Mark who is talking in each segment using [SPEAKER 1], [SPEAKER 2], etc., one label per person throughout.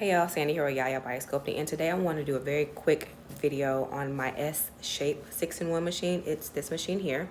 [SPEAKER 1] Hey y'all, Sandy here with Miyaya by Sculpting, and today I want to do a very quick video on my S-Shape 6-in-1 machine. It's this machine here.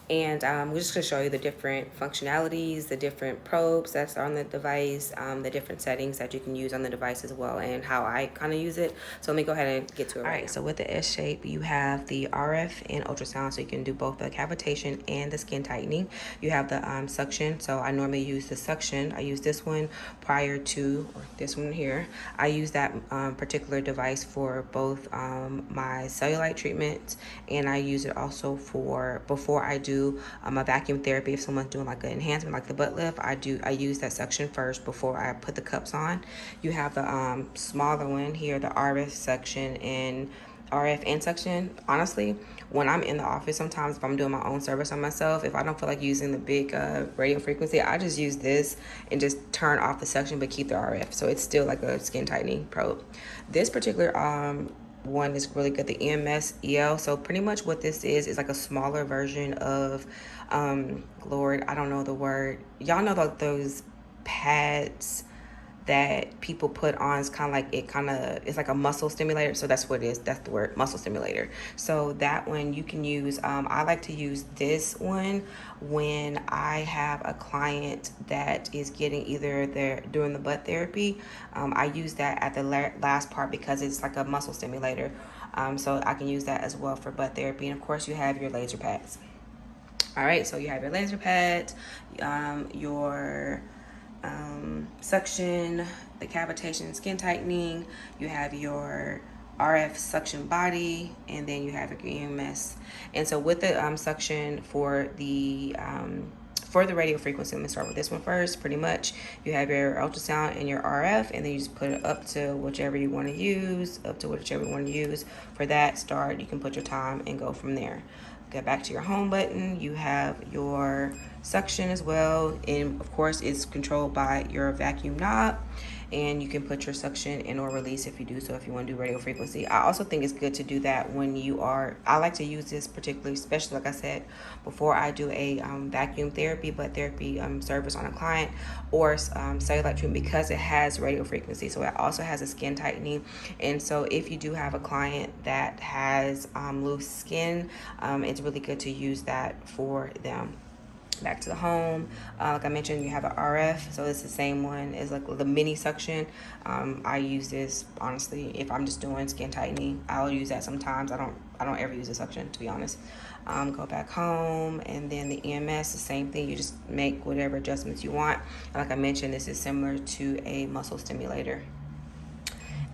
[SPEAKER 1] And we're just going to show you the different functionalities, the different probes that's on the device, the different settings that you can use on the device as well, and how I kind of use it. So let me go ahead and get to it. All right, so with the S-Shape, you have the RF and ultrasound, so you can do both the cavitation and the skin tightening. You have the suction, so I normally use the suction. I use this one prior to, or this one here. I use that particular device for both my cellulite treatments, and I use it also for before I do a vacuum therapy. If someone's doing like an enhancement like the butt lift, I use that suction first before I put the cups on. You have the smaller one here, the RF section and RF and suction. Honestly, when I'm in the office, sometimes if I'm doing my own service on myself, if I don't feel like using the big radio frequency, I just use this and just turn off the suction but keep the RF, so it's still like a skin tightening probe. This particular one is really good, the EMS EL. So pretty much what this is like a smaller version of Lord, I don't know the word, y'all know those pads that people put on. It's kind of like it's like a muscle stimulator. So that's what it is, that's the word, muscle stimulator. So that one you can use. I like to use this one when I have a client that is getting either they're doing the butt therapy. I use that at the last part because it's like a muscle stimulator. So I can use that as well for butt therapy. And of course you have your laser pads. All right, so you have your laser pads, your suction, the cavitation, skin tightening. You have your RF suction body, and then you have your EMS. And so with the suction for the radio frequency, let me start with this one first. Pretty much you have your ultrasound and your RF, and then you just put it up to whichever you want to use, For that start, you can put your time and go from there. Get back to your home button. You have your suction as well, and of course it's controlled by your vacuum knob, and you can put your suction in or release if you do so, if you want to do radio frequency. I also think it's good to do that when you are, I like to use this particularly, especially like I said, before I do a vacuum therapy, butt therapy service on a client, or cellulite treatment, because it has radio frequency. So it also has a skin tightening. And so if you do have a client that has loose skin, it's really good to use that for them. Back to the home, like I mentioned, you have an RF, so it's the same one as like the mini suction. I use this honestly if I'm just doing skin tightening. I'll use that sometimes. I don't ever use the suction, to be honest. Go back home, and then the EMS, the same thing. You just make whatever adjustments you want. And like I mentioned, this is similar to a muscle stimulator.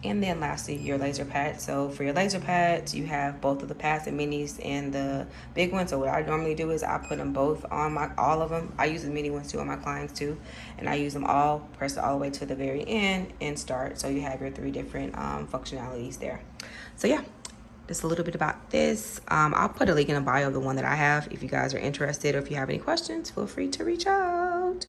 [SPEAKER 1] And then lastly, your laser pads. So for your laser pads, you have both of the pads, the minis and the big ones. So what I normally do is I put them both on all of them. I use the mini ones too on my clients too. And I use them all, press it all the way to the very end and start. So you have your 3 different functionalities there. So yeah, just a little bit about this. I'll put a link in the bio of the one that I have if you guys are interested, or if you have any questions, feel free to reach out.